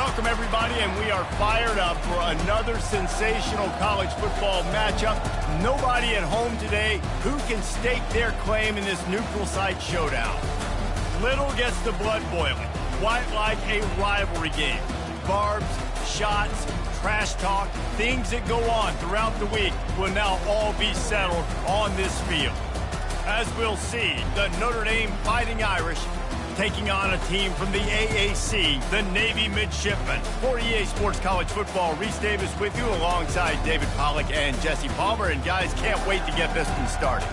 Welcome, everybody, and we are fired up for another sensational college football matchup. Nobody at home today who can stake their claim in this neutral site showdown. Little gets the blood boiling, quite like a rivalry game. Barbs, shots, trash talk, things that go on throughout the week will now all be settled on this field. As we'll see, the Notre Dame Fighting Irish taking on a team from the AAC, the Navy Midshipmen. For EA Sports College Football, Reese Davis with you alongside David Pollack and Jesse Palmer. And guys, can't wait to get this one started.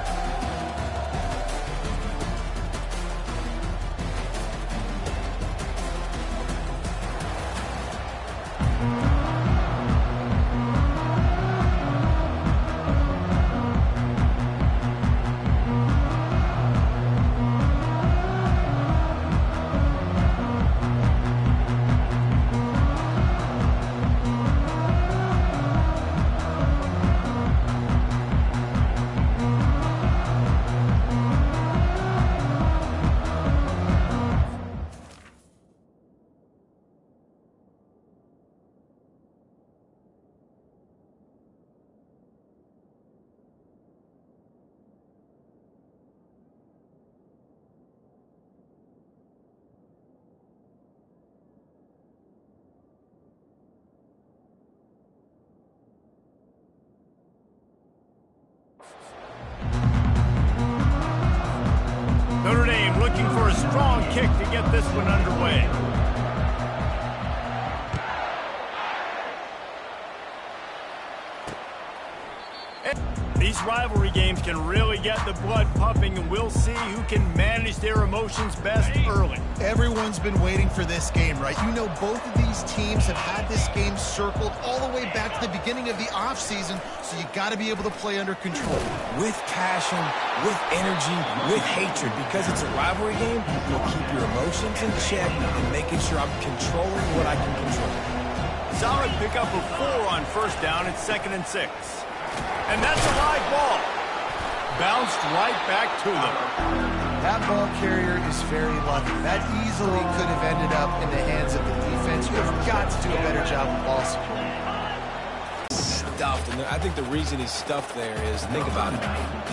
Notre Dame looking for a strong kick to get this one underway. These rivalry games can really get the blood pumping, and we'll see who can manage their emotions best early. Everyone's been waiting for this game, right? You know, both of these teams have had this game circled all the way back to the beginning of the offseason, so you got to be able to play under control. With passion, with energy, with hatred, because it's a rivalry game, you'll keep your emotions in check and making sure I'm controlling what I can control. Solid pickup of 4 on first down. It's 2nd and 6. And that's a live ball. Bounced right back to them. That ball carrier is very lucky. That easily could have ended up in the hands of the defense. You have got to do a better job of ball security. Stuffed, and I think the reason he's stuffed there is, think about it,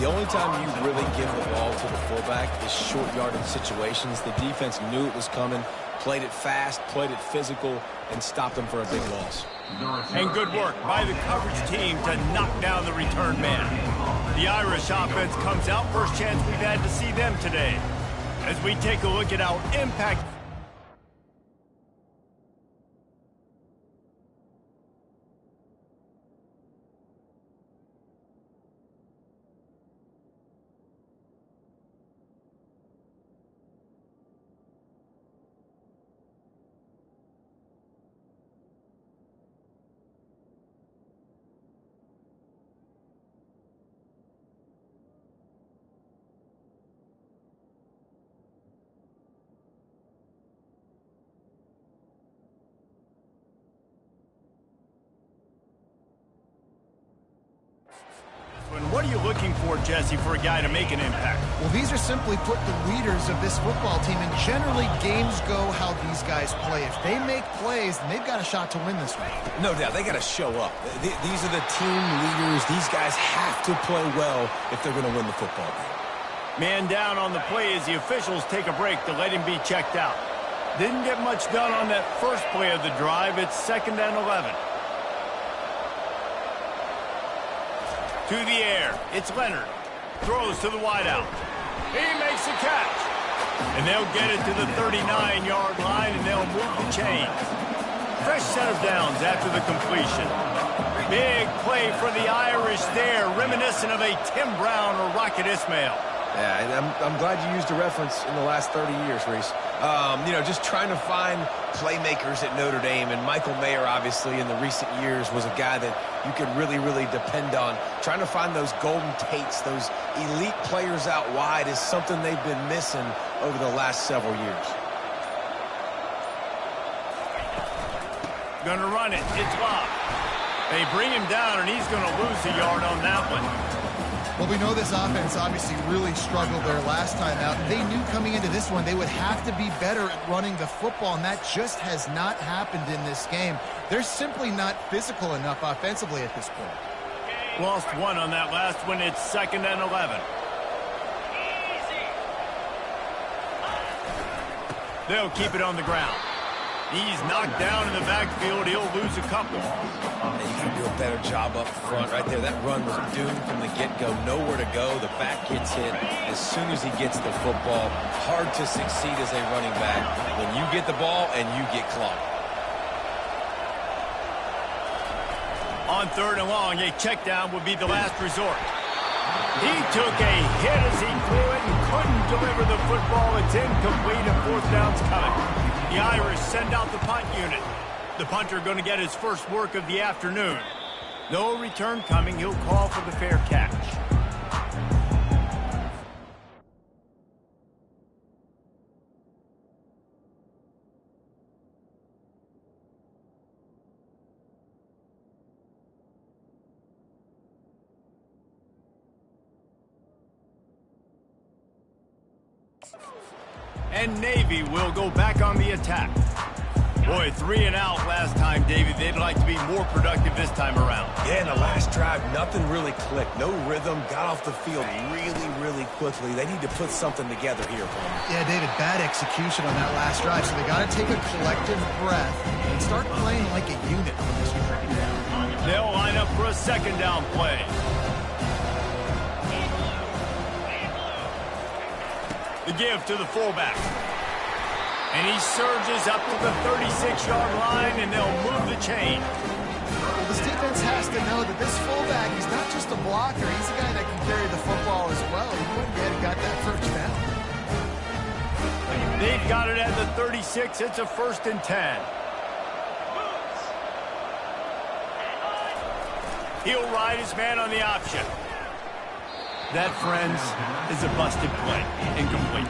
the only time you really give the ball to the fullback is short yardage situations. The defense knew it was coming, played it fast, played it physical, and stopped them for a big loss. And good work by the coverage team to knock down the return man. The Irish offense comes out. First chance we've had to see them today. As we take a look at our impact. What are you looking for, Jesse, for a guy to make an impact? Well, these are simply put the leaders of this football team, and generally games go how these guys play. If they make plays, then they've got a shot to win this one. No doubt, they got to show up. These are the team leaders. These guys have to play well if they're going to win the football game. Man down on the play as the officials take a break to let him be checked out. Didn't get much done on that first play of the drive. It's 2nd and 11. To the air, it's Leonard. Throws to the wideout. He makes the catch. And they'll get it to the 39-yard line, and they'll move the chains. Fresh set of downs after the completion. Big play for the Irish there, reminiscent of a Tim Brown or Rocket Ismail. Yeah, and I'm glad you used a reference in the last 30 years, Reese. You know, just trying to find playmakers at Notre Dame, and Michael Mayer, obviously, in the recent years, was a guy that you could really, really depend on. Trying to find those golden Tates, those elite players out wide is something they've been missing over the last several years. Gonna run it. It's Love. They bring him down, and he's gonna lose a yard on that one. Well, we know this offense obviously really struggled their last time out. They knew coming into this one they would have to be better at running the football, and that just has not happened in this game. They're simply not physical enough offensively at this point. Lost one on that last one. It's 2nd and 11. They'll keep it on the ground. He's knocked down in the backfield. He'll lose a couple. And you can do a better job up front right there. That run was doomed from the get-go. Nowhere to go. The back gets hit as soon as he gets the football. Hard to succeed as a running back when you get the ball and you get clocked. On 3rd and long, a check down would be the last resort. He took a hit as he threw it and couldn't deliver the football. It's incomplete and 4th down's coming. The Irish send out the punt unit. The punter going to get his first work of the afternoon. No return coming. He'll call for the fair catch. And Navy will go back on the attack. Boy, 3 and out last time, David. They'd like to be more productive this time around. Yeah, in the last drive, nothing really clicked. No rhythm, got off the field really quickly. They need to put something together here for them. Yeah, David, bad execution on that last drive, so they got to take a collective breath and start playing like a unit on this one. They'll line up for a 2nd down play. The give to the fullback. And he surges up to the 36-yard line, and they'll move the chain. Well, this defense has to know that this fullback, he's not just a blocker. He's a guy that can carry the football as well. He went ahead and got that 1st down. They've got it at the 36. It's a 1st and 10. He'll ride his man on the option. That, friends, is a busted play. Incomplete.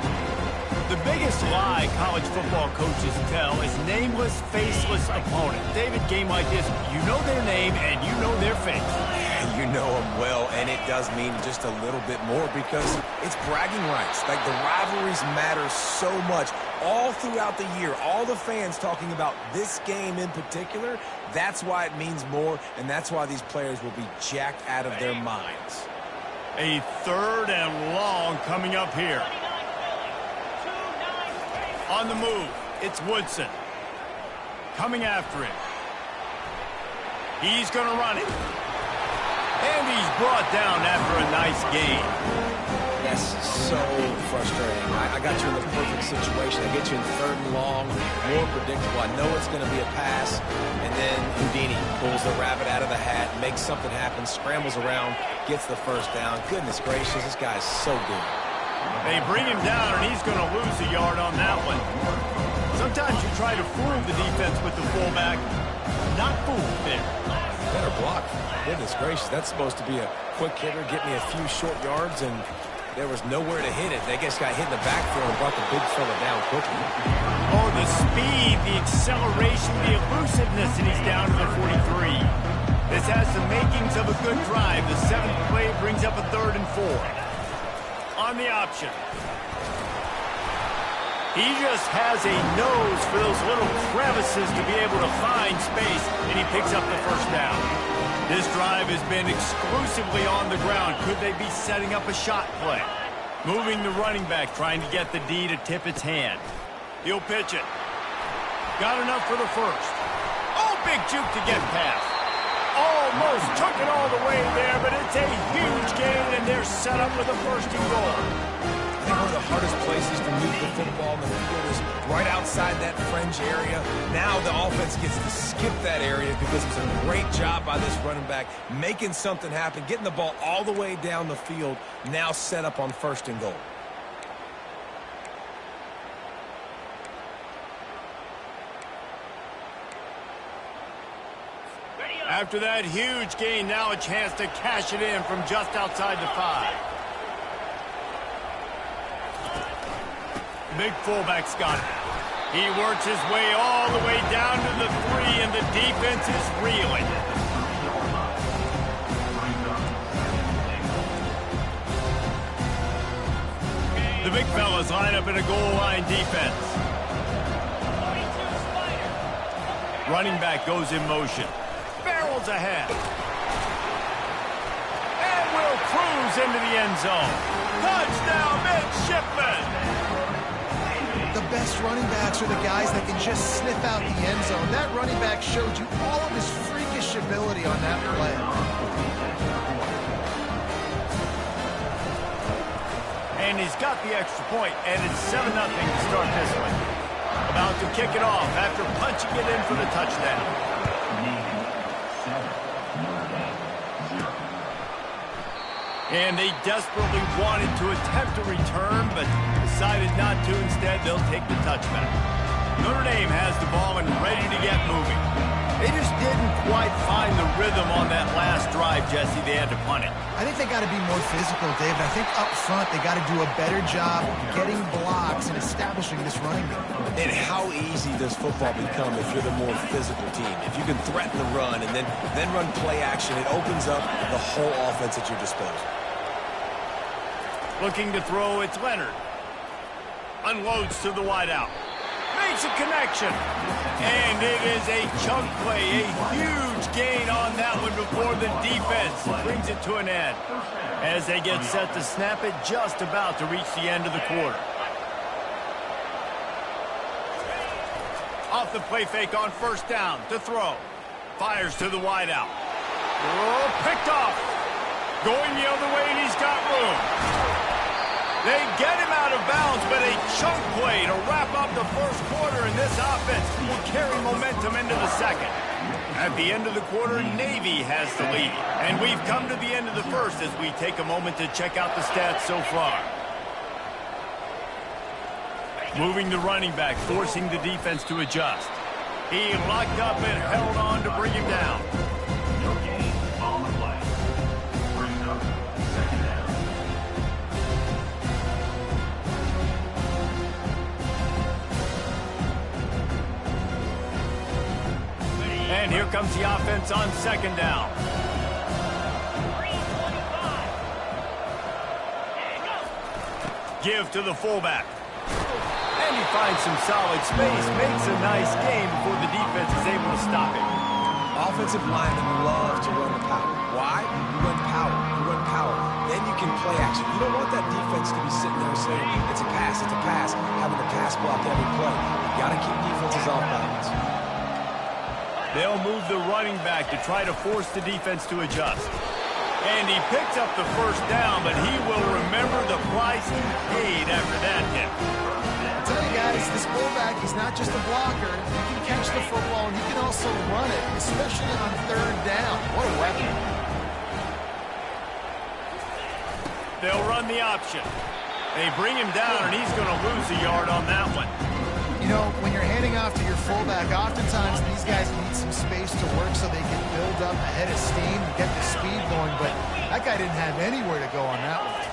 The biggest lie college football coaches tell is nameless, faceless opponent. David, game like this, you know their name and you know their face. And you know them well, and it does mean just a little bit more because it's bragging rights. Like, the rivalries matter so much all throughout the year. All the fans talking about this game in particular, that's why it means more, and that's why these players will be jacked out of their minds. A 3rd and long coming up here. On the move, it's Woodson. Coming after him. He's going to run it. And he's brought down after a nice gain. That's so frustrating. I got you in the perfect situation. I get you in 3rd and long, more predictable. I know it's going to be a pass. And then Houdini pulls the rabbit out of the hat, makes something happen, scrambles around, gets the 1st down. Goodness gracious, this guy's so good. They bring him down, and he's going to lose a yard on that one. Sometimes you try to fool the defense with the fullback. Not fooled there. Better block. Goodness gracious, that's supposed to be a quick hitter, get me a few short yards, and there was nowhere to hit it. They just got hit in the backfield and brought the big fella down quickly. Oh, the speed, the acceleration, the elusiveness, and he's down to the 43. This has the makings of a good drive. The 7th play brings up a 3rd and 4. On the option. He just has a nose for those little crevices to be able to find space, and he picks up the 1st down. This drive has been exclusively on the ground. Could they be setting up a shot play? Moving the running back, trying to get the D to tip its hand. He'll pitch it. Got enough for the 1st. Oh, big juke to get past. Almost took it all the way there, but it's a huge gain, and they're set up with a 1st and goal. I think one of the hardest places to move the football in the field is right outside that fringe area. Now the offense gets to skip that area because it's a great job by this running back, making something happen, getting the ball all the way down the field, now set up on 1st and goal. After that huge gain, now a chance to cash it in from just outside the 5. Big fullback's got it. He works his way all the way down to the 3, and the defense is reeling. big fellas line up in a goal line defense. Running back goes in motion. Barrels ahead. And will cruise into the end zone. Touchdown, midshipman! The best running backs are the guys that can just sniff out the end zone. That running back showed you all of his freakish ability on that play. And he's got the extra point, and it's 7-0 to start this one. About to kick it off after punching it in for the touchdown. And they desperately wanted to attempt a return, but decided not to. Instead, they'll take the touchback. Notre Dame has the ball and ready to get moving. They just didn't quite find the rhythm on that last drive, Jesse. They had to punt it. I think they got to be more physical, David. I think up front they got to do a better job getting blocks and establishing this running game. And how easy does football become if you're the more physical team? If you can threaten the run and then run play action, it opens up the whole offense at your disposal. Looking to throw, it's Leonard. Unloads to the wideout. Makes a connection. And it is a chunk play, a huge gain on that one before the defense brings it to an end. As they get set to snap it, just about to reach the end of the quarter. Off the play fake on first down to throw. Fires to the wideout. Oh, picked off. Going the other way, and he's got room. They get him out of bounds, but a chunk play to wrap up the first quarter, and this offense will carry momentum into the second. At the end of the quarter, Navy has the lead. And we've come to the end of the first as we take a moment to check out the stats so far. Moving the running back, forcing the defense to adjust. He locked up and held on to bring him down. No gain on the play. Brings up second down. And here comes the offense on second down. Give to the fullback. And he finds some solid space, makes a nice gain before the defense is able to stop him. Offensive linemen love to run the power. Why? You run power. You run power. Then you can play action. You don't want that defense to be sitting there saying, it's a pass, having the pass block every play. You got to keep defenses off balance. They'll move the running back to try to force the defense to adjust. And he picks up the first down, but he will remember the price he paid after that hit. I tell you guys, this fullback, he's not just a blocker. He can catch the football, and he can also run it, especially on third down. What a weapon. They'll run the option. They bring him down, and he's going to lose a yard on that one. You know, when you're handing off to your fullback, oftentimes these guys need some space to work so they can build up a head of steam and get the speed going, but that guy didn't have anywhere to go on that one.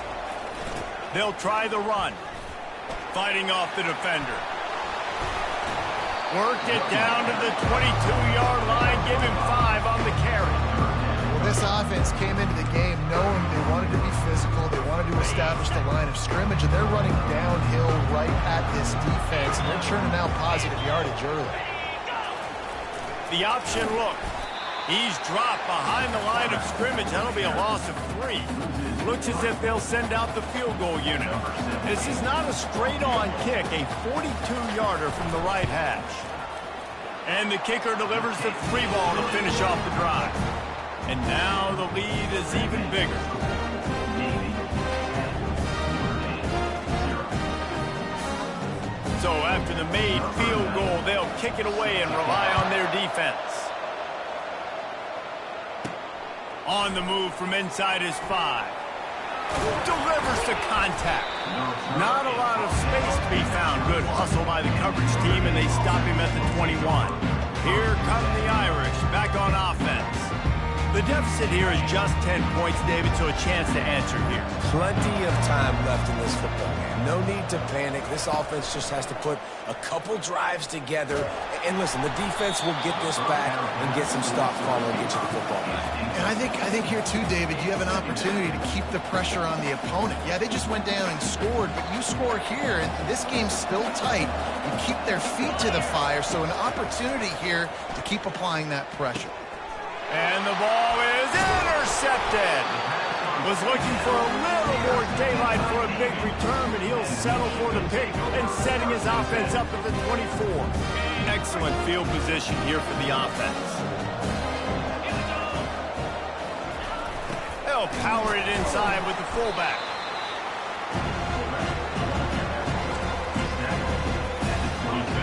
They'll try the run. Fighting off the defender. Worked it down to the 22-yard line. Give him 5 on the carry. Well, this offense came into the game knowing they wanted to be physical. They wanted to establish the line of scrimmage, and they're running downhill right at this defense, and they're churning out positive yardage early. The option look. He's dropped behind the line of scrimmage. That'll be a loss of 3. Looks as if they'll send out the field goal unit. This is not a straight-on kick, a 42-yarder from the right hash. And the kicker delivers the free ball to finish off the drive. And now the lead is even bigger. So after the made field goal, they'll kick it away and rely on their defense. On the move from inside his 5. Delivers to contact. Not a lot of space to be found. Good hustle by the coverage team, and they stop him at the 21. Here come the Irish back on offense. The deficit here is just 10 points, David, so a chance to answer here. Plenty of time left in this football game. No need to panic. This offense just has to put a couple drives together. And listen, the defense will get this back and get some stop follow and get you the football back. And I think here too, David, you have an opportunity to keep the pressure on the opponent. Yeah, they just went down and scored, but you score here, and this game's still tight. You keep their feet to the fire, so an opportunity here to keep applying that pressure. And the ball is intercepted. Was looking for a little more daylight for a big return, but he'll settle for the pick and setting his offense up at the 24. Excellent field position here for the offense. They'll power it inside with the fullback.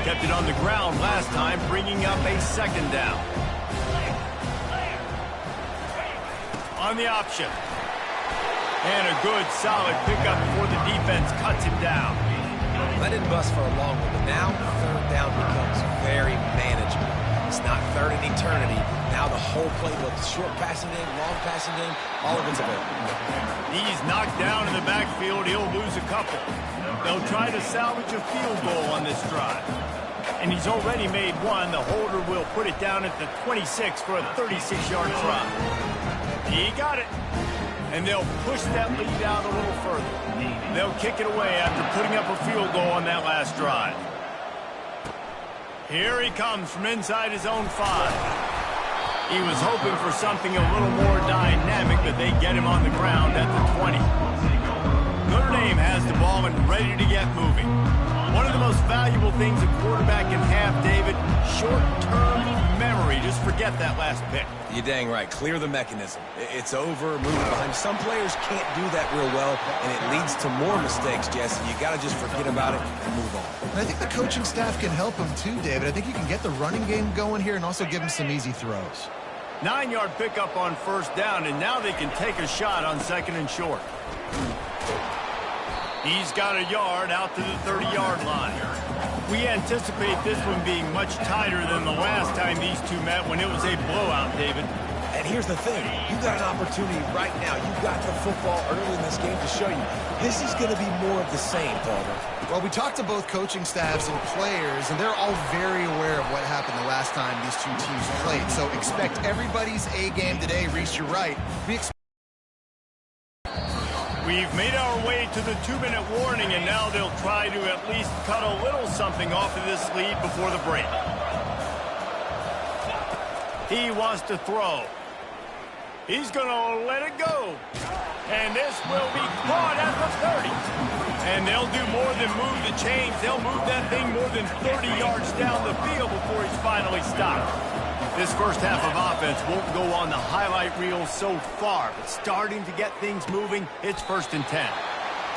Kept it on the ground last time, bringing up a second down. On the option. And a good, solid pickup before the defense cuts him down. That didn't bust for a long one, but now third down becomes very manageable. It's not third in eternity. Now the whole playbook, short passing game, long passing game, all of it's available. He's knocked down in the backfield. He'll lose a couple. They'll try to salvage a field goal on this drive. And he's already made one. The holder will put it down at the 26 for a 36-yard try. He got it. And they'll push that lead out a little further. They'll kick it away after putting up a field goal on that last drive. Here he comes from inside his own 5. He was hoping for something a little more dynamic, but they get him on the ground at the 20. Notre Dame has the ball and ready to get moving. One of the most valuable things a quarterback can have, David, short-term memory. Just forget that last pick. You're dang right. Clear the mechanism. It's over, moving behind. Some players can't do that real well, and it leads to more mistakes, Jesse. You got to just forget about it and move on. And I think the coaching staff can help him too, David. I think you can get the running game going here and also give him some easy throws. 9-yard pickup on first down, and now they can take a shot on second and short. He's got a yard out to the 30-yard line. We anticipate this one being much tighter than the last time these two met when it was a blowout, David. And here's the thing. You got an opportunity right now. You got the football early in this game to show you. This is going to be more of the same, Palmer. Well, we talked to both coaching staffs and players, and they're all very aware of what happened the last time these two teams played. So expect everybody's A game today. Reese, you're right. We've made our way to the 2-minute warning, and now they'll try to at least cut a little something off of this lead before the break. He wants to throw. He's going to let it go. And this will be caught at the 30. And they'll do more than move the chains. They'll move that thing more than 30 yards down the field before he's finally stopped. This first half of offense won't go on the highlight reel so far, but starting to get things moving, it's 1st and 10.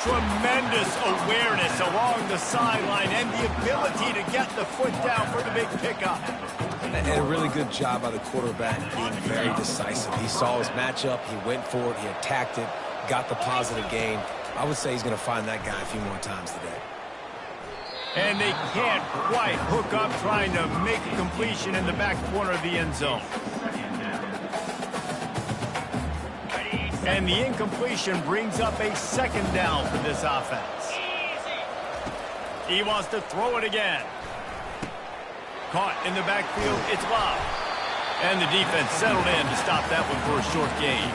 Tremendous awareness along the sideline and the ability to get the foot down for the big pickup. And a really good job by the quarterback being very decisive. He saw his matchup, he went for it, he attacked it, got the positive gain. I would say he's going to find that guy a few more times today. And they can't quite hook up trying to make a completion in the back corner of the end zone. And the incompletion brings up a second down for this offense. He wants to throw it again. Caught in the backfield, it's Love. And the defense settled in to stop that one for a short gain.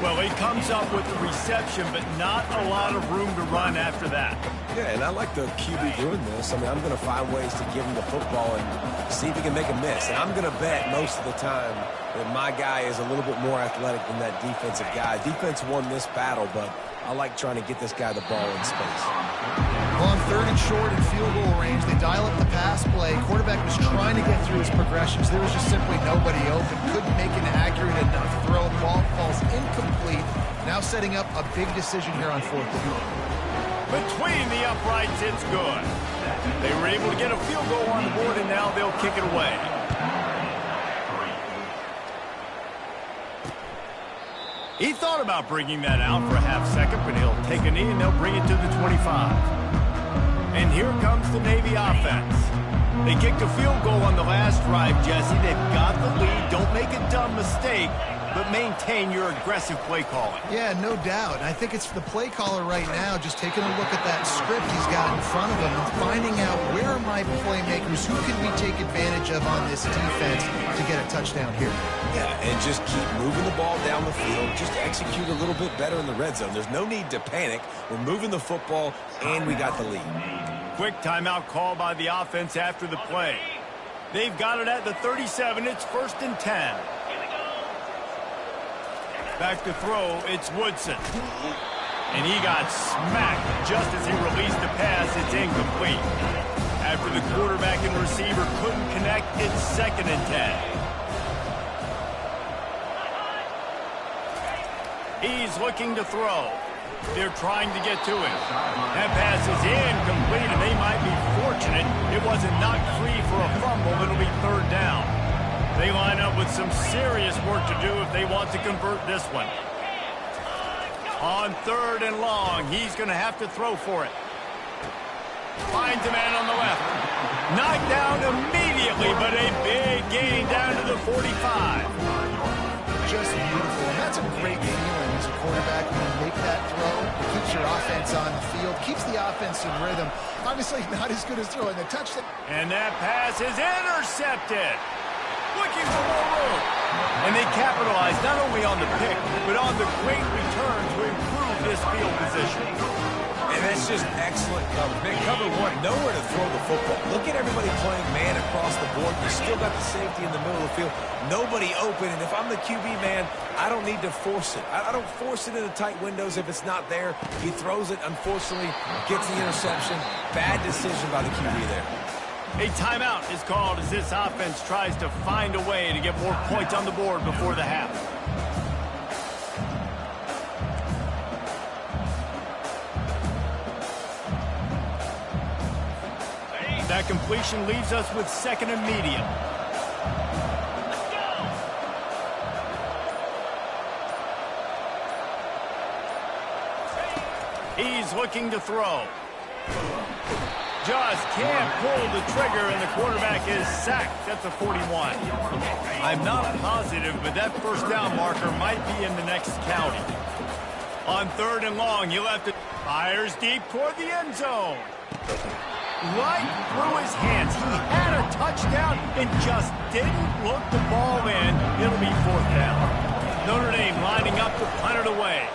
Well, he comes up with the reception, but not a lot of room to run after that. Yeah, and I like the QB doing this. I mean, I'm going to find ways to give him the football and see if he can make a miss. And I'm going to bet most of the time that my guy is a little bit more athletic than that defensive guy. Defense won this battle, but I like trying to get this guy the ball in space. Well, on 3rd and short and field goal range, they dial up the pass play. Quarterback was trying to get through his progressions. There was just simply nobody open. Couldn't make an accurate enough throw. Ball falls incomplete. Now setting up a big decision here on 4th and short. Between the uprights, it's good. They were able to get a field goal on the board, and now they'll kick it away. He thought about bringing that out for a half second, but he'll take a knee and they'll bring it to the 25. And here comes the Navy offense. They kicked a field goal on the last drive, Jesse. They've got the lead. Don't make a dumb mistake. but maintain your aggressive play calling. Yeah, no doubt. I think it's the play caller right now just taking a look at that script he's got in front of him and finding out where are my playmakers, who can we take advantage of on this defense to get a touchdown here. Yeah, and just keep moving the ball down the field. Just execute a little bit better in the red zone. There's no need to panic. We're moving the football, and we got the lead. Quick timeout call by the offense after the play. They've got it at the 37. It's 1st and 10. Back to throw, it's Woodson. And he got smacked just as he released the pass. It's incomplete. After the quarterback and receiver couldn't connect, it's 2nd and 10. He's looking to throw. They're trying to get to him. That pass is incomplete, and they might be fortunate it wasn't knocked free for a fumble. It'll be 3rd down. They line up with some serious work to do if they want to convert this one. On 3rd and long, he's going to have to throw for it. Finds a man on the left. Knocked down immediately, but a big gain down to the 45. Just beautiful. And that's a great feeling as a quarterback when you make that throw. It keeps your offense on the field, keeps the offense in rhythm. Obviously not as good as throwing the touchdown. And that pass is intercepted. Looking for more room. And they capitalize not only on the pick, but on the great return to improve this field position. And that's just excellent cover. Big cover one, nowhere to throw the football. Look at everybody playing man across the board. You still got the safety in the middle of the field. Nobody open, and if I'm the QB man, I don't need to force it. I don't force it into tight windows if it's not there. He throws it, unfortunately, gets the interception. Bad decision by the QB there. A timeout is called as this offense tries to find a way to get more points on the board before the half. That completion leaves us with 2nd and medium. He's looking to throw. Just can't pull the trigger, and the quarterback is sacked at the 41. I'm not positive, but that 1st down marker might be in the next county. On 3rd and long, he'll have to fires deep toward the end zone. Right through his hands. He had a touchdown and just didn't look the ball in. It'll be 4th down. Notre Dame lining up to punt it away.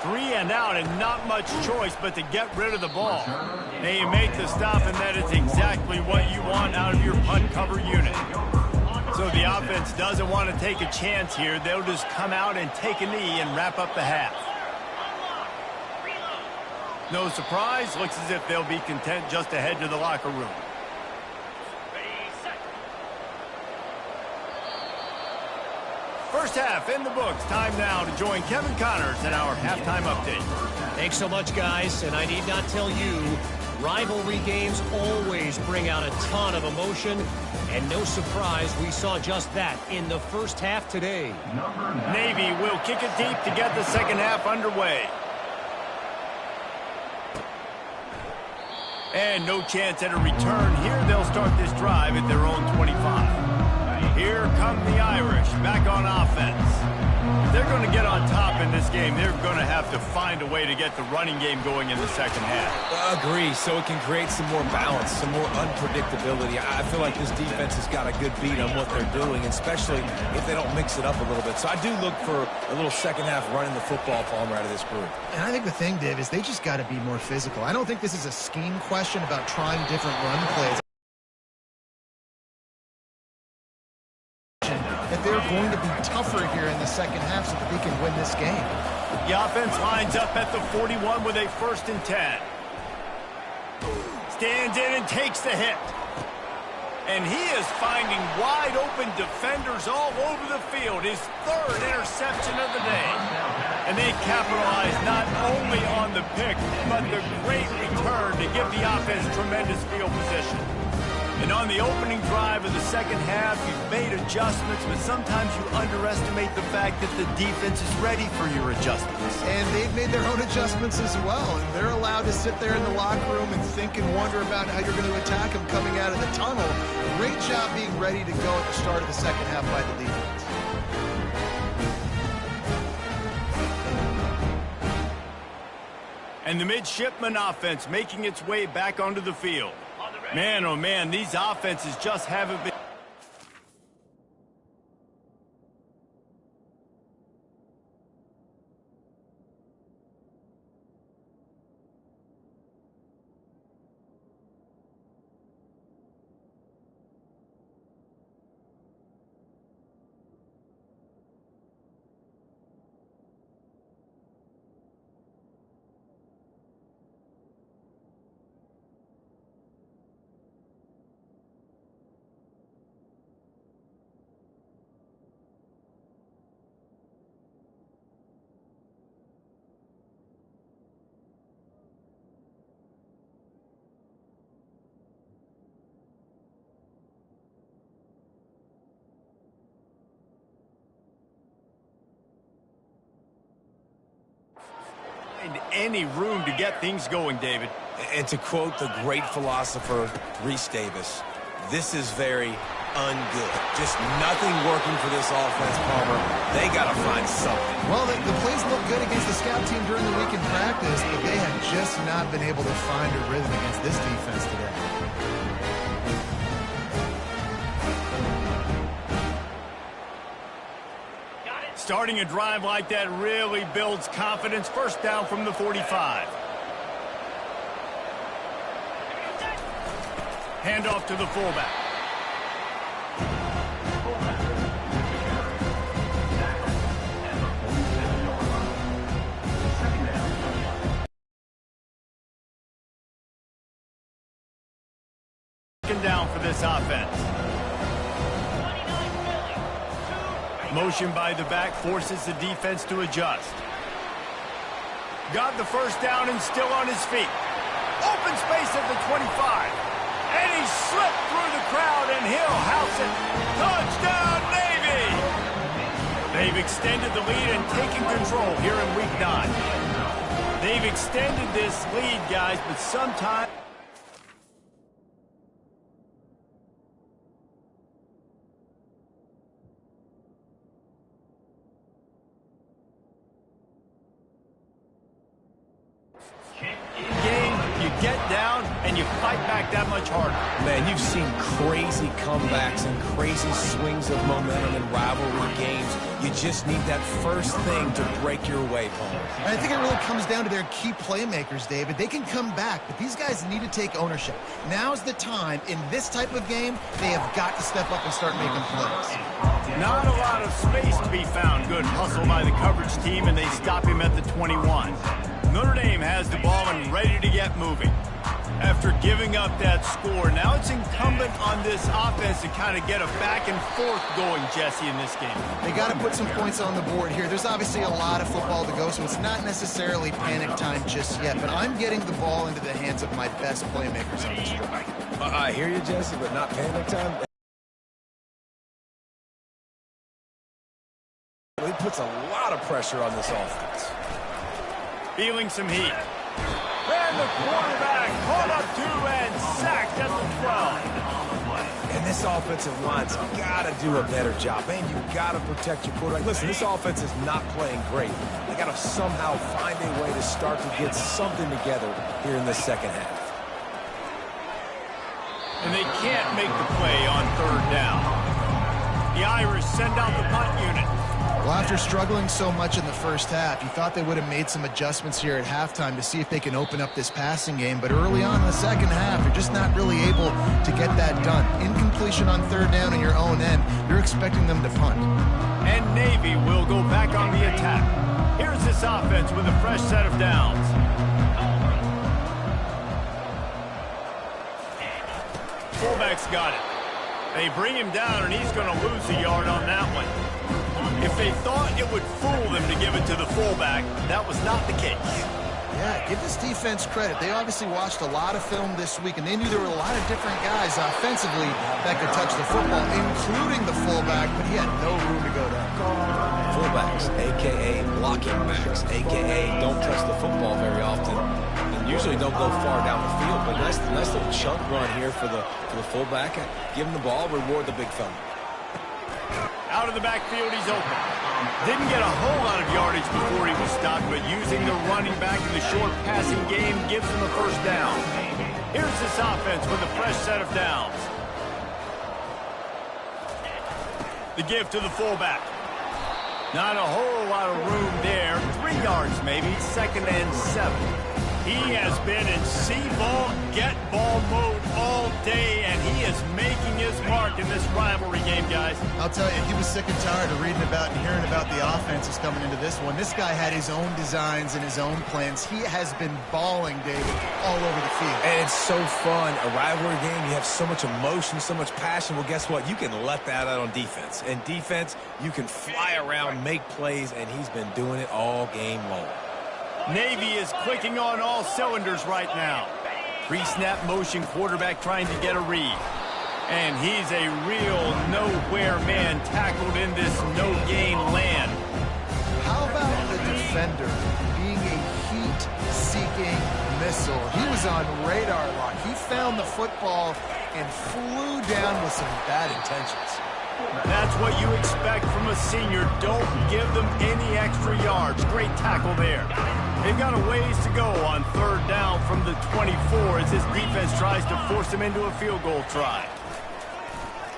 3 and out and not much choice but to get rid of the ball. They make the stop, and that is exactly what you want out of your punt cover unit. So the offense doesn't want to take a chance here. They'll just come out and take a knee and wrap up the half. No surprise, looks as if they'll be content just to head to the locker room. First half in the books. Time now to join Kevin Connors in our halftime update. Thanks so much, guys. And I need not tell you, rivalry games always bring out a ton of emotion. And no surprise, we saw just that in the first half today. Navy will kick it deep to get the 2nd half underway. And no chance at a return here. They'll start this drive at their own 25. Here come the Irish back on offense. If they're going to get on top in this game, they're going to have to find a way to get the running game going in the 2nd half. Agree, so it can create some more balance, some more unpredictability. I feel like this defense has got a good beat on what they're doing, especially if they don't mix it up a little bit. So I do look for a little 2nd half running the football, Palmer, out of this group. And I think the thing, Dave, is they just got to be more physical. I don't think this is a scheme question about trying different run plays. That they're going to be tougher here in the 2nd half so that they can win this game. The offense lines up at the 41 with a 1st and 10. Stands in and takes the hit. And he is finding wide open defenders all over the field. His 3rd interception of the day. And they capitalize not only on the pick, but the great return to give the offense tremendous field position. And on the opening drive of the 2nd half, you've made adjustments, but sometimes you underestimate the fact that the defense is ready for your adjustments. And they've made their own adjustments as well. And they're allowed to sit there in the locker room and think and wonder about how you're going to attack them coming out of the tunnel. Great job being ready to go at the start of the 2nd half by the defense. And the midshipman offense making its way back onto the field. Man, oh man, these offenses just haven't been... any room to get things going, David. And to quote the great philosopher Reese Davis, this is very ungood. Just nothing working for this offense, Palmer. They got to find something. Well, the plays look good against the scout team during the week in practice, but they have just not been able to find a rhythm against this defense today. Starting a drive like that really builds confidence. First down from the 45. Handoff to the fullback. Second down for this offense. Motion by the back forces the defense to adjust. Got the first down and still on his feet. Open space at the 25. And he slipped through the crowd and he'll house it. Touchdown, Navy! They've extended the lead and taken control here in week 9. They've extended this lead, guys, but sometimes... get down and you fight back that much harder. Man, you've seen crazy comebacks and crazy swings of momentum in rivalry games. You just need that first thing to break your way, Paul. And I think it really comes down to their key playmakers, David. They can come back, but these guys need to take ownership. Now's the time. In this type of game, they have got to step up and start making plays. Not a lot of space to be found. Good hustle by the coverage team, and they stop him at the 21. Notre Dame has the ball and ready to get moving. After giving up that score, now it's incumbent on this offense to kind of get a back and forth going, Jesse, in this game. They got to put some points on the board here. There's obviously a lot of football to go, so it's not necessarily panic time just yet, but I'm getting the ball into the hands of my best playmakers on this drive. I hear you, Jesse, but not panic time. He puts a lot of pressure on this offense. Feeling some heat. And the quarterback caught up to and sacked at the 12. And this offensive line's got to do a better job. And you got to protect your quarterback. Listen, this offense is not playing great. They got to somehow find a way to start to get something together here in the second half. And they can't make the play on third down. The Irish send out the punt unit. Well, after struggling so much in the first half, you thought they would have made some adjustments here at halftime to see if they can open up this passing game. But early on in the second half, you're just not really able to get that done. Incompletion on third down in your own end, you're expecting them to punt. And Navy will go back on the attack. Here's this offense with a fresh set of downs. Fullback's got it. They bring him down, and he's going to lose a yard on that one. If they thought it would fool them to give it to the fullback, that was not the case. Yeah, give this defense credit. They obviously watched a lot of film this week, and they knew there were a lot of different guys offensively that could touch the football, including the fullback, but he had no room to go down. Fullbacks, a.k.a. blocking backs, a.k.a. don't touch the football very often, and usually don't go far down the field, but nice little chunk run here for the fullback. Give him the ball, reward the big fella. Out of the backfield, he's open. Didn't get a whole lot of yardage before he was stopped, but using the running back in the short passing game gives him a first down. Here's this offense with a fresh set of downs. The give to the fullback. Not a whole lot of room there. 3 yards maybe, 2nd and 7. He has been in see-ball, get-ball mode all day, and he is making his mark in this rivalry game, guys. I'll tell you, he was sick and tired of reading about and hearing about the offenses coming into this one. This guy had his own designs and his own plans. He has been balling, David, all over the field. And it's so fun. A rivalry game, you have so much emotion, so much passion. Well, guess what? You can let that out on defense. In defense, you can fly around, make plays, and he's been doing it all game long. Navy is clicking on all cylinders right now. Pre-snap motion quarterback trying to get a read. And he's a real nowhere man tackled in this no-gain land. How about the defender being a heat-seeking missile? He was on radar lock. He found the football and flew down with some bad intentions. That's what you expect from a senior. Don't give them any extra yards. Great tackle there. They've got a ways to go on 3rd down from the 24 as this defense tries to force them into a field goal try.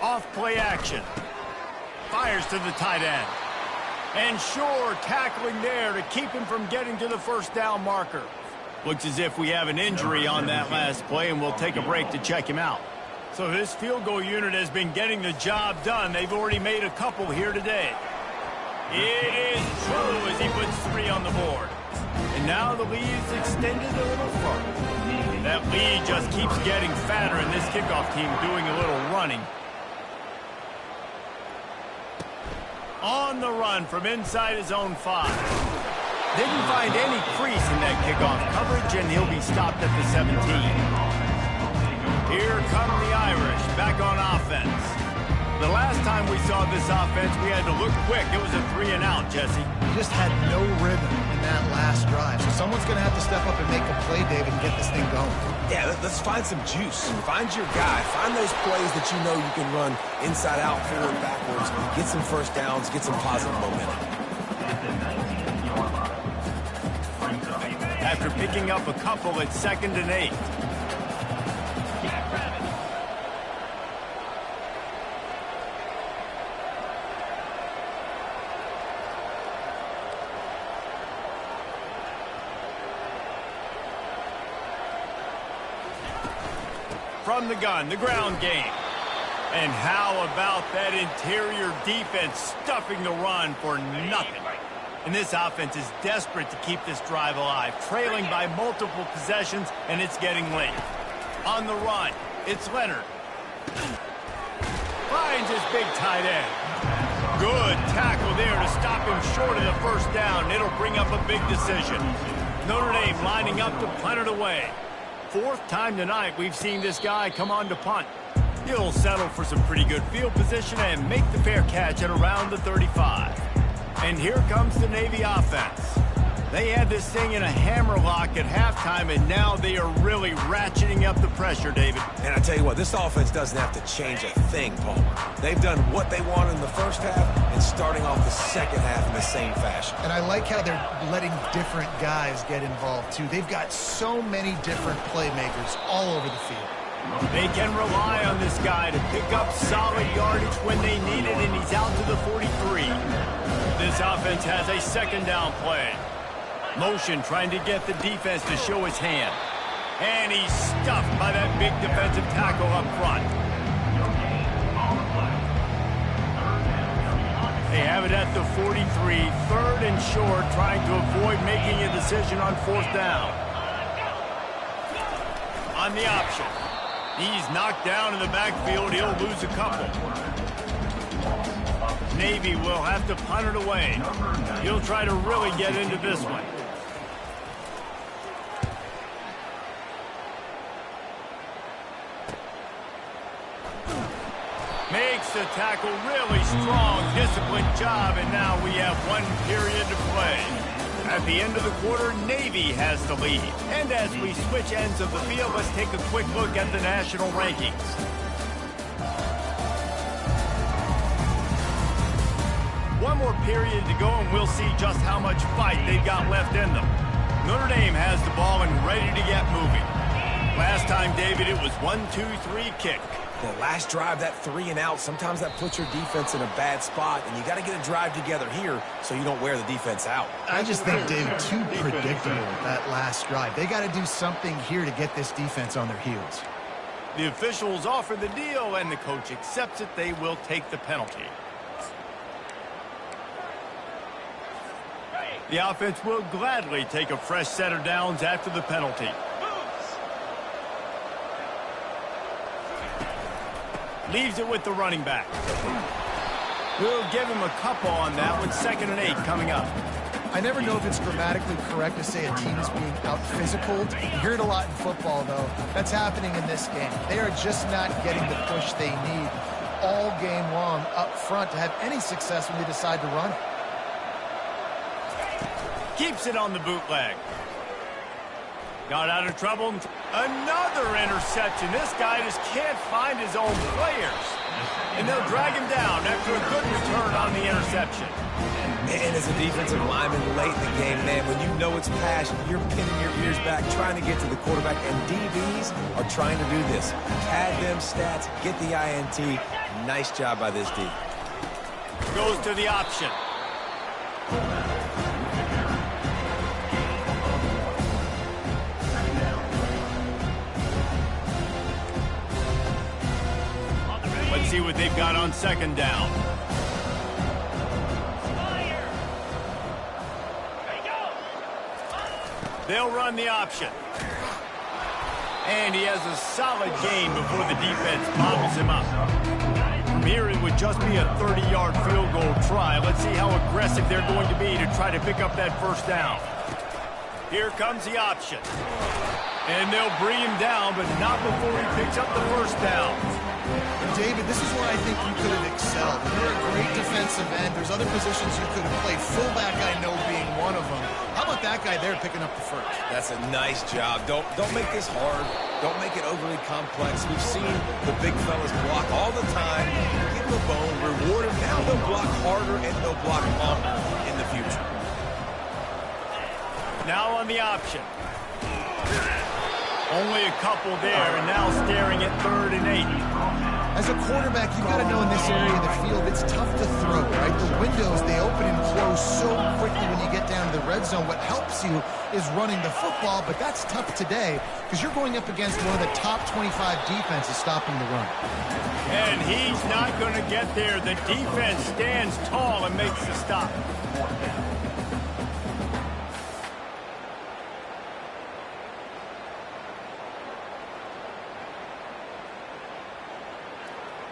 Off play action. Fires to the tight end. And Shore tackling there to keep him from getting to the first down marker. Looks as if we have an injury on that last play, and we'll take a break to check him out. So this field goal unit has been getting the job done. They've already made a couple here today. It is true as he puts 3 on the board. And now the lead's extended a little further. That lead just keeps getting fatter, and this kickoff team doing a little running. On the run from inside his own 5. Didn't find any crease in that kickoff coverage, and he'll be stopped at the 17. Here come the Irish, back on offense. The last time we saw this offense, we had to look quick. It was a 3-and-out, Jesse. He just had no rhythm in that last drive. So someone's going to have to step up and make a play, David, and get this thing going. Yeah, let's find some juice. Find your guy. Find those plays that you know you can run inside out, forward, backwards. Get some first downs. Get some positive momentum. After picking up a couple at 2nd and 8. From the gun, the ground game. And how about that interior defense stuffing the run for nothing? And this offense is desperate to keep this drive alive, trailing by multiple possessions, and it's getting late. On the run, it's Leonard. Finds his big tight end. Good tackle there to stop him short of the first down. It'll bring up a big decision. Notre Dame lining up to punt it away. 4th time tonight we've seen this guy come on to punt. He'll settle for some pretty good field position and make the fair catch at around the 35. And here comes the Navy offense. They had this thing in a hammerlock at halftime, and now they are really ratcheting up the pressure, David. And I tell you what, this offense doesn't have to change a thing, Palmer. They've done what they wanted in the first half and starting off the second half in the same fashion. And I like how they're letting different guys get involved, too. They've got so many different playmakers all over the field. They can rely on this guy to pick up solid yardage when they need it, and he's out to the 43. This offense has a 2nd down play. Motion trying to get the defense to show his hand. And he's stuffed by that big defensive tackle up front. They have it at the 43, 3rd and short, trying to avoid making a decision on 4th down. On the option. He's knocked down in the backfield. He'll lose a couple. Navy will have to punt it away. He'll try to really get into this one. Makes the tackle really strong, disciplined job, and now we have 1 period to play. At the end of the quarter, Navy has the lead. And as we switch ends of the field, let's take a quick look at the national rankings. more period to go, and we'll see just how much fight they've got left in them. Notre Dame has the ball and ready to get moving. Last time, David, it was 1-2-3 kick. The last drive, that 3 and out, sometimes that puts your defense in a bad spot, and you got to get a drive together here so you don't wear the defense out. I just think, David, too predictable that last drive. They got to do something here to get this defense on their heels. The officials offer the deal, and the coach accepts it. They will take the penalty. The offense will gladly take a fresh set of downs after the penalty. Leaves it with the running back. We'll give him a couple on that with 2nd and 8 coming up. I never know if it's grammatically correct to say a team is being out-physicaled. You hear it a lot in football, though. That's happening in this game. They are just not getting the push they need all game long up front to have any success when they decide to run it. Keeps it on the bootleg. Got out of trouble. Another interception. This guy just can't find his own players. And they'll drag him down after a good return on the interception. And as a defensive lineman late in the game, man, when you know it's pass, you're pinning your ears back, trying to get to the quarterback. And DBs are trying to do this. Pad them stats, get the INT. Nice job by this D. Goes to the option. Let's see what they've got on 2nd down. They'll run the option. And he has a solid gain before the defense bobbles him up. From here, it would just be a 30-yard field goal try. Let's see how aggressive they're going to be to try to pick up that 1st down. Here comes the option. And they'll bring him down, but not before he picks up the 1st down. David, this is where I think you could have excelled. You're a great defensive end. There's other positions you could have played. Fullback, I know, being one of them. How about that guy there picking up the 1st? That's a nice job. Don't make this hard. Don't make it overly complex. We've seen the big fellas block all the time. Give them a bone, reward them. Now they'll block harder and they'll block longer in the future. Now on the option. Only a couple there, and now staring at 3rd and 8. As a quarterback, you've got to know in this area of the field, it's tough to throw, right? The windows, they open and close so quickly when you get down to the red zone. What helps you is running the football, but that's tough today because you're going up against one of the top 25 defenses stopping the run. And he's not going to get there. The defense stands tall and makes the stop.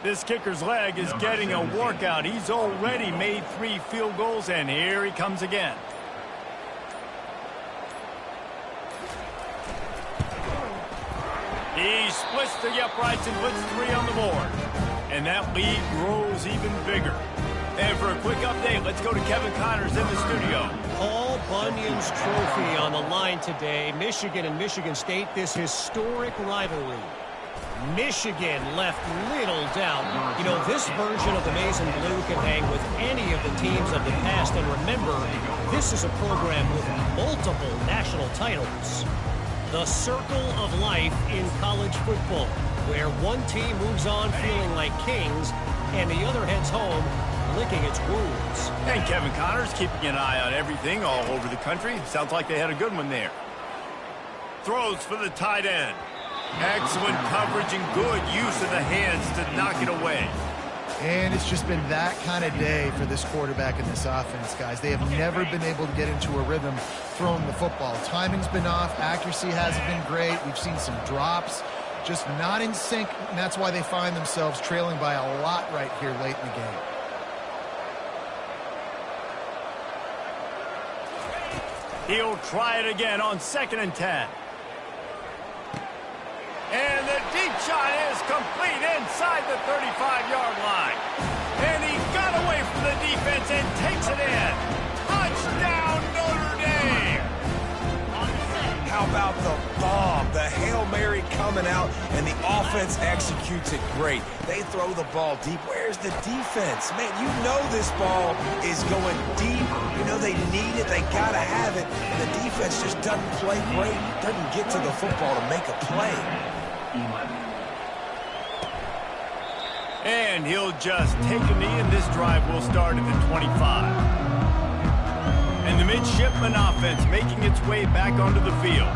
This kicker's leg is getting a workout. He's already made 3 field goals, and here he comes again. He splits the uprights and puts 3 on the board. And that lead grows even bigger. And for a quick update, let's go to Kevin Connors in the studio. Paul Bunyan's trophy on the line today. Michigan and Michigan State, this historic rivalry. Michigan left little doubt. You know, this version of the Maize and Blue can hang with any of the teams of the past. And remember, this is a program with multiple national titles. The circle of life in college football, where one team moves on feeling like kings and the other heads home licking its wounds. And Kevin Connors keeping an eye on everything all over the country. Sounds like they had a good one there. Throws for the tight end. Excellent coverage and good use of the hands to knock it away. And it's just been that kind of day for this quarterback in this offense, guys. They have never been able to get into a rhythm throwing the football. Timing's been off. Accuracy hasn't been great. We've seen some drops. Just not in sync, and that's why they find themselves trailing by a lot right here late in the game. He'll try it again on 2nd and 10. And the deep shot is complete inside the 35-yard line. And he got away from the defense and takes it in. Touchdown, Notre Dame! How about the bomb, the Hail Mary come coming out, and the offense executes it great. They throw the ball deep. Where's the defense? Man, you know this ball is going deep. You know they need it. They got to have it. And the defense just doesn't play great, doesn't get to the football to make a play. And he'll just take a knee, and this drive will start at the 25. And the midshipman offense making its way back onto the field.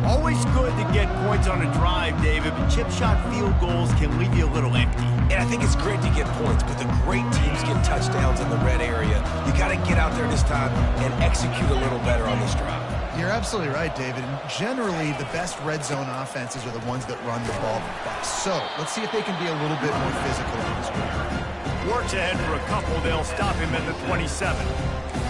Always good to get points on a drive, David, but chip shot field goals can leave you a little empty. And I think it's great to get points, but the great teams get touchdowns in the red area. You got to get out there this time and execute a little better on this drive. You're absolutely right, David. And generally, the best red zone offenses are the ones that run the ball the best. So let's see if they can be a little bit more physical in this drive. Works ahead for a couple. They'll stop him at the 27.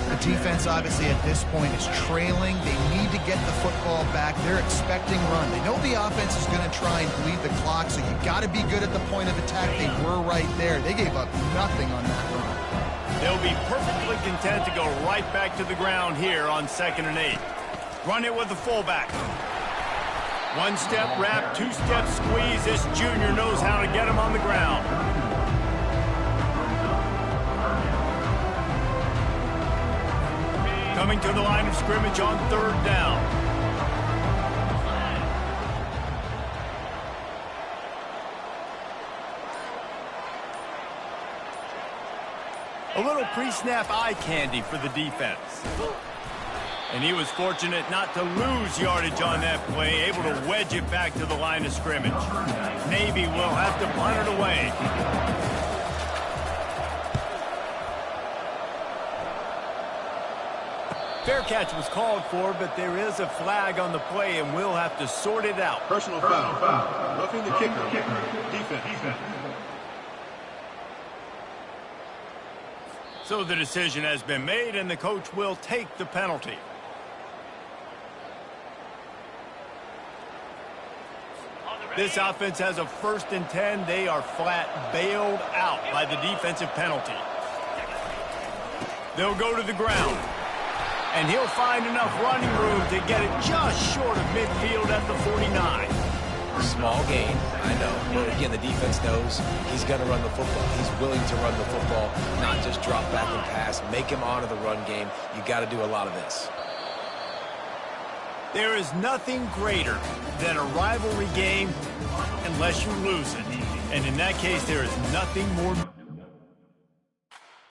The defense, obviously, at this point is trailing. They need to get the football back. They're expecting run. They know the offense is going to try and bleed the clock, so you got to be good at the point of attack. They were right there. They gave up nothing on that run. They'll be perfectly content to go right back to the ground here on 2nd and 8. Run it with the fullback. One-step wrap, two-step squeeze. This junior knows how to get him on the ground. Coming to the line of scrimmage on 3rd down. A little pre-snap eye candy for the defense. And he was fortunate not to lose yardage on that play, able to wedge it back to the line of scrimmage. Navy will have to punt it away. Fair catch was called for, but there is a flag on the play, and we'll have to sort it out. Personal foul. Roughing the kicker. Defense. So the decision has been made, and the coach will take the penalty. This offense has a 1st and 10. They are flat bailed out by the defensive penalty. They'll go to the ground. And he'll find enough running room to get it just short of midfield at the 49. Small gain, I know. But again, the defense knows he's going to run the football. He's willing to run the football, not just drop back and pass, make him honor the run game. You got to do a lot of this. There is nothing greater than a rivalry game unless you lose it. And in that case, there is nothing more